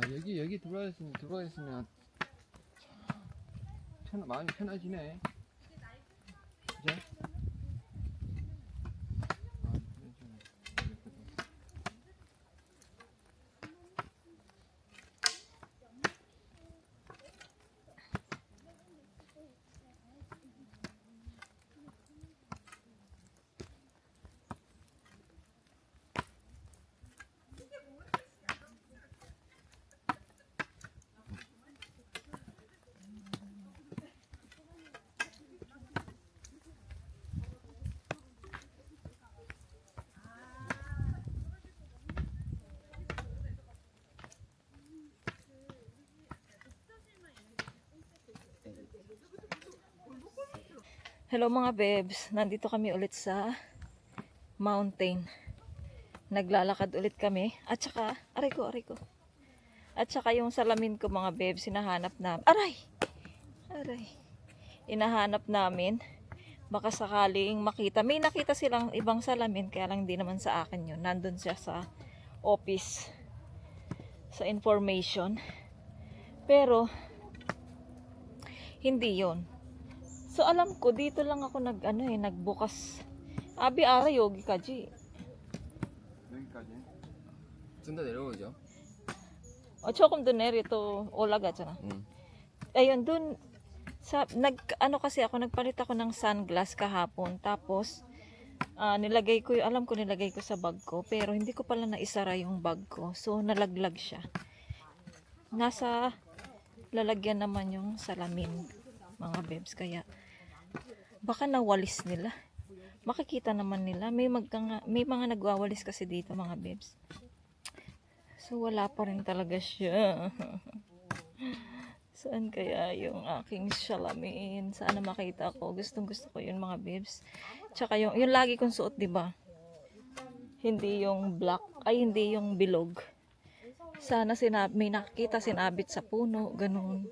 여기 들어와 있으면 마음이 편해지네. 그죠? Hello mga bebs, nandito kami ulit sa mountain. Naglalakad ulit kami. At saka, aray ko. At saka yung salamin ko mga bebs, hinahanap namin. Aray! Hinahanap namin. Baka sakaling makita. May nakita silang ibang salamin, kaya lang di naman sa akin yun. Nandun siya sa office. Sa information. Pero, hindi yun. So alam ko dito lang ako nagbukas. Abi ara 여기까지. 여기까지. 좀 더 내려오죠. 조금 더 내려도 올라가잖아. Ayun dun sa kasi ako nagpalit ako ng sunglass kahapon. Tapos nilagay ko nilagay ko sa bag ko, pero hindi ko pala naisara yung bag ko. So nalaglag siya. Nasa lalagyan naman yung salamin mga bebs, kaya baka nawalis nila. Makikita naman nila. May mga nagwawalis kasi dito mga bebs. So wala pa rin talaga siya. Saan kaya yung aking salamin? Sana makita ko. Gustong gusto ko yun mga bebs. Tsaka yung lagi kong suot, diba? Hindi yung black, hindi yung bilog. Sana may nakikita sinabit sa puno, ganun.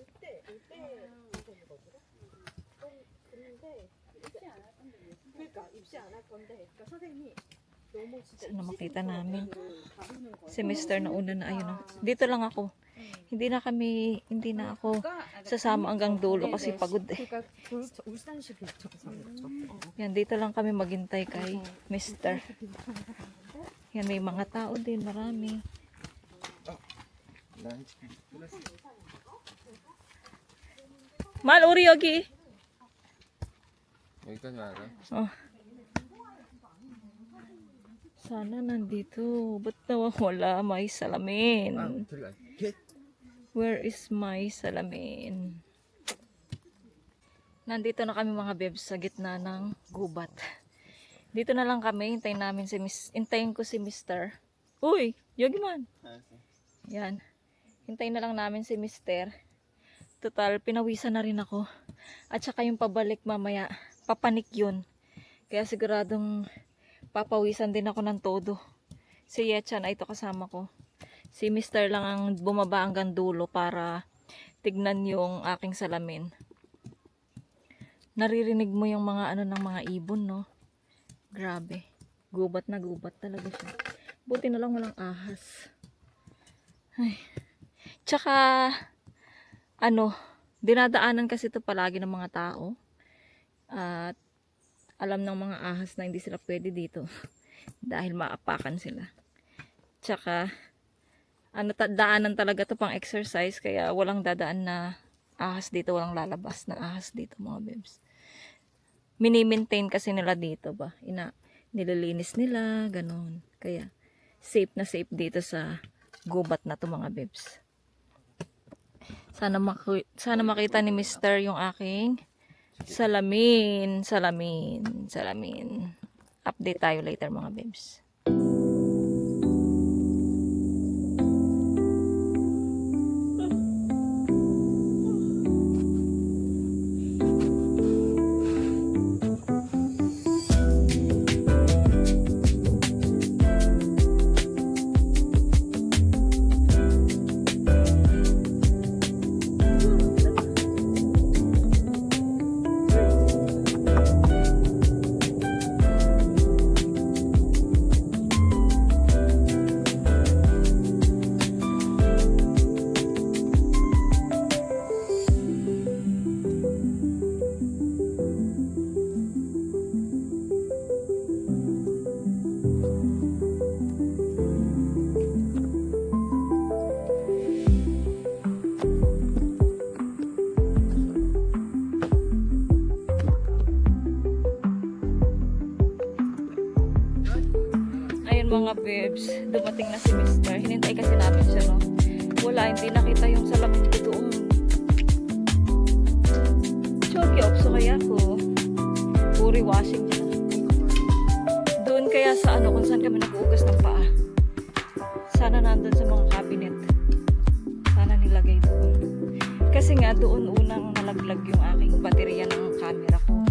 Sana makita namin. Si Mr. na una na, ayun. Dito lang ako. Hindi na ako sasama hanggang dulo kasi pagod eh. Yan, dito lang kami maghintay kay Mr. Yan, may mga tao din, marami. Mal, uri 여기. 여기까지 와요. Sana nandito. Ba't nawawala? May salamin. Where is my salamin? Nandito na kami mga bebs sa gitna ng gubat. Dito na lang kami. Hintayin ko si Mr. Uy! Yogi man! Yan. Hintayin na lang namin si Mr. Total, pinawisan na rin ako. At saka yung pabalik mamaya, papanik yun. Kaya siguradong papawisan din ako ng todo. Si Yechan ay ito kasama ko. Si Mr. lang ang bumaba hanggang dulo para tignan yung aking salamin. Naririnig mo yung mga ng mga ibon, no? Grabe. Gubat na gubat talaga siya. Buti na lang walang ahas. Ay. Tsaka dinadaanan kasi ito palagi ng mga tao. At alam ng mga ahas na hindi sila pwede dito dahil maapakan sila. Tsaka daanan talaga to pang exercise, kaya walang dadaan na ahas dito, walang lalabas na ahas dito mga bebs. Mini-maintain kasi nila dito ba, nililinis nila, ganun. Kaya safe na safe dito sa gubat na to mga bebs. Sana makita ni Mr. yung aking salamin. Update tayo later mga bebs. bebs, dumating na si Mr. Hinintay kasi namin siya, no? Wala, hindi nakita yung salamin ko doon. Choki, opso kaya ko. Puri washing dyan. Doon kaya sa ano, kung saan kami nag-uugas ng paa. Sana nandun sa mga cabinet. Sana nilagay doon. Kasi nga, doon unang nalaglag yung aking baterya ng camera ko.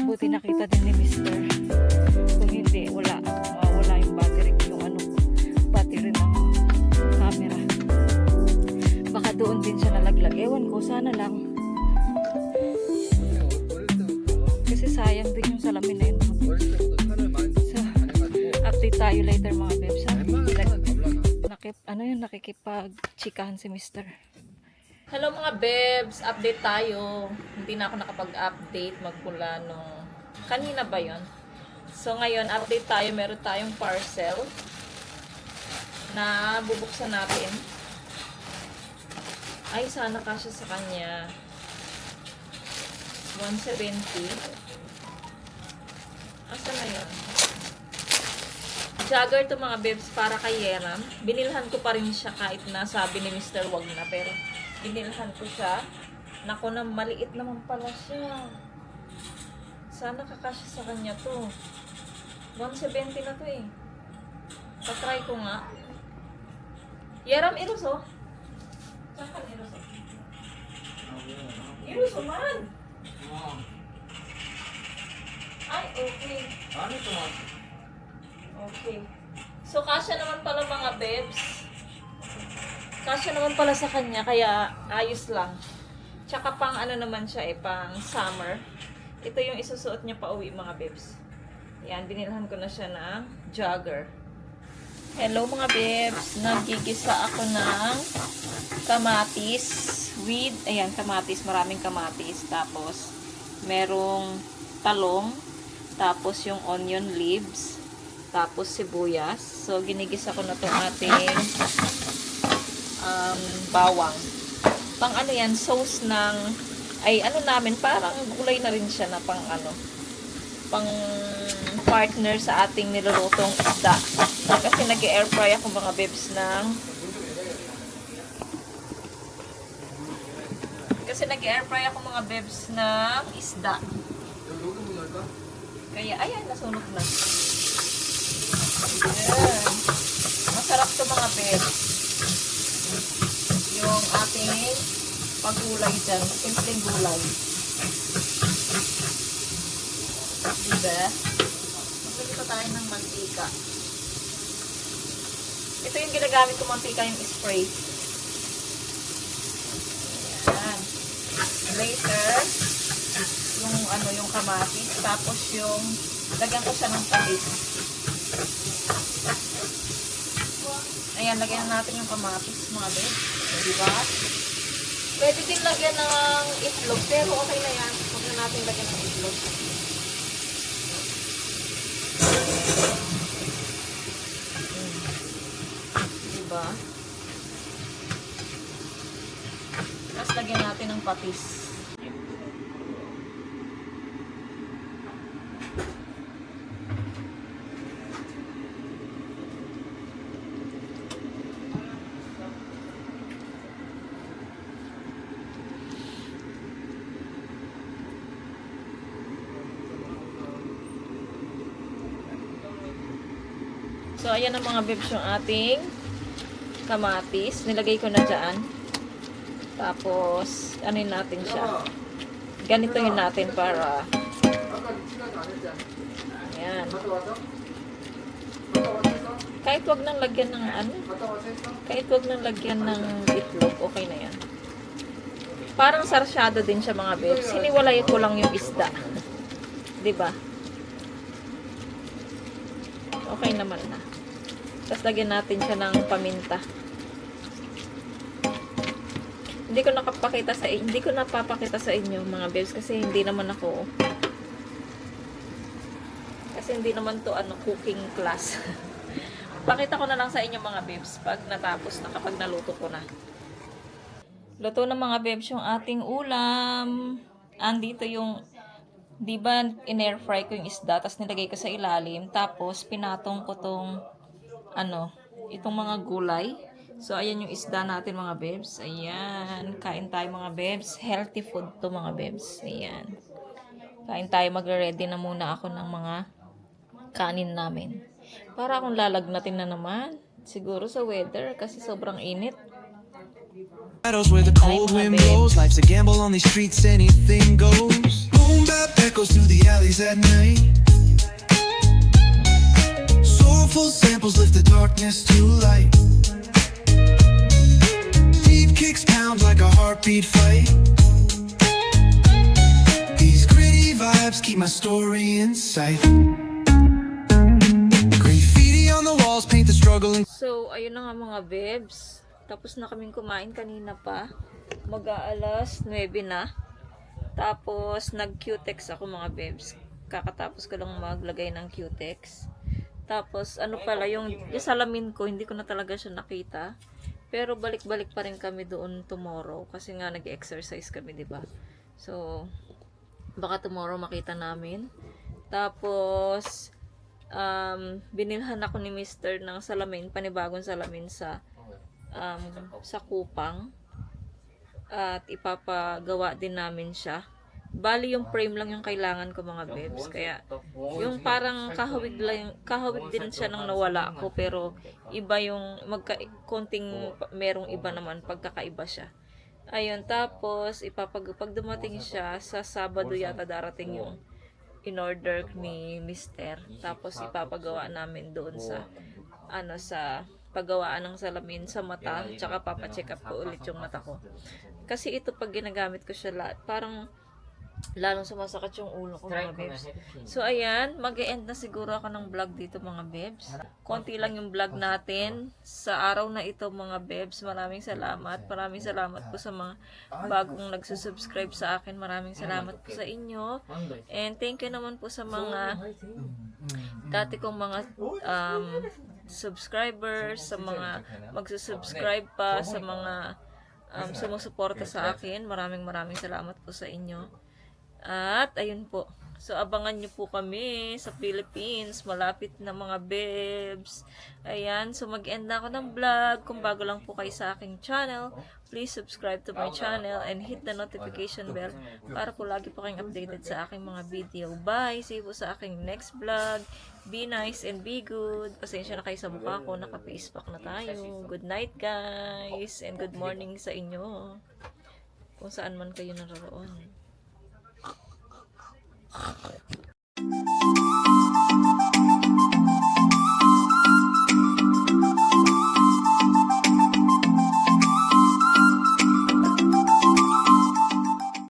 Buti nakita din ni Mr. Kung hindi, wala yung battery, yung ano, battery ng camera. Baka doon din siya nalaglag. Ewan ko, sana lang. Kasi sayang din yung salamin na yun. So, update tayo later mga bebs. Nakikipag-chikahan si Mr. Hello mga bebs, update tayo. Hindi na ako nakapag-update magmula nung kanina ba yon? So ngayon, update tayo. Meron tayong parcel na bubuksan natin. Ay, sana kasya sa kanya. 170. Asa na yun? Jagger to mga bebs para kay Yeram. Binilhan ko pa rin siya kahit na sabi ni Mr. wag na. Pero binilhan ko siya. Naku na, maliit naman pala siya. Sana kakasya sa kanya to. 170 na to eh. Patry ko nga. Yeram, iruso? Saan ka iruso? Iruso man! Ay, okay. Ano ito mga? Okay. So, kasya naman pala mga bebs. Kasya naman pala sa kanya, kaya ayos lang. Tsaka pang ano naman siya eh, pang summer. Ito yung isusuot niya pa uwi mga bebs. Yan, binilhan ko na siya ng jogger. Hello mga bebs, nagigisa ako ng kamatis with, ayan, kamatis, maraming kamatis. Tapos, merong talong. Tapos, yung onion leaves. Tapos, sibuyas. So, ginigisa ko na itong ating bawang. Pang ano yan, sauce ng, ay ano namin, parang gulay na rin siya na pang ano, pang partner sa ating nilulutong isda. Kasi nag-air fry ako mga bebs ng isda. Kaya ayan, nasunog na. Ayan. Masarap to mga bebs. Yung ating pagulay dyan. Simpleng gulay. Diba? Magbili pa tayo ng mantika. Ito yung ginagamit ko mantika, yung spray. Ayan. Later, yung ano, yung kamatis. Tapos yung, lagyan ko siya ng patis. Ayan, lagyan natin yung kamatis, mga bed. Diba? Pwede din lagyan ng itlog, pero okay na yan. Huwag na natin lagyan ng itlog. Diba? Tapos lagyan natin ng patis. So, ayan ang mga bebs yung ating kamatis. Nilagay ko na dyan. Tapos, anin natin siya. Ganito yun natin para ayan. Kahit wag nang lagyan ng ano, kahit wag nang lagyan ng itlog, okay na yan. Parang sarsyado din siya mga bebs. Hiniwalay ko lang yung isda. Diba? Okay naman na. Tapos lagyan natin siya ng paminta. Hindi ko napapakita sa inyo mga bebs kasi hindi naman to ano cooking class. Pakita ko na lang sa inyo mga bebs pag natapos na, kapag naluto ko na. Luto na mga bebs yung ating ulam. Andito yung, di ba in-air fry ko yung isda, tapos nilagay ko sa ilalim, tapos pinatong ko tong itong mga gulay. So, ayan yung isda natin mga bebs. Ayan. Kain tayo mga bebs. Healthy food to mga bebs. Ayan. Kain tayo. Magre-ready na muna ako ng mga kanin namin. Para akong lalagnatin na naman. Siguro sa weather kasi sobrang init. Shadows where the cold wind blows. Life's a gamble on these streets, anything goes. Boom bap echoes through the alleys at night. Soulful samples lift the darkness to light. Deep kicks pound like a heartbeat fight. These gritty vibes keep my story in sight. Graffiti on the walls paint the struggle in. So, ayun na nga mga bebs. Tapos na kaming kumain kanina pa. Mag-aalas 9 na. Tapos, nag-Q-Tex ako mga bebs. Kakatapos ko lang maglagay ng Q-Tex. Tapos, ano pala, yung salamin ko, hindi ko na talaga siya nakita. Pero, balik-balik pa rin kami doon tomorrow. Kasi nga, nag-exercise kami, di ba? So, baka tomorrow makita namin. Tapos, binilhan ako ni Mr. ng salamin, panibagong salamin sa Kupang. At ipapagawa din namin siya. Bali yung frame lang yung kailangan ko mga bebs. Kaya yung parang kahawig din siya nang nawala ko, pero iba yung konting merong iba naman pagkakaiba siya. Ayun, tapos pag dumating siya sa Sabado yata darating yung in-order ni Mr. Tapos ipapagawa namin doon sa sa paggawaan ng salamin sa mata, tsaka papacheck up ko ulit yung mata ko. Kasi ito pag ginagamit ko siya, parang lalong sumasakit yung ulo ko mga bebs. So ayan, mag-e-end na siguro ako ng vlog dito mga bebs. Konti lang yung vlog natin sa araw na ito mga bebs. Maraming salamat. Maraming salamat po sa mga bagong nagsusubscribe sa akin. Maraming salamat po sa inyo. And thank you naman po sa mga dati kong mga subscribers, sa mga magsusubscribe pa, sa mga sumusuporta sa akin. Maraming salamat po sa inyo. At ayun po. So abangan nyo po kami sa Philippines. Malapit na mga bebs. Ayan. So mag-end na ako ng vlog. Kung bago lang po kayo sa aking channel, please subscribe to my channel and hit the notification bell para po lagi po kayong updated sa aking mga video. Bye! See you po sa aking next vlog. Be nice and be good. Pasensya na kayo sa mukha ko. Naka-face pack na tayo. Good night guys. And good morning sa inyo. Kung saan man kayo naroon.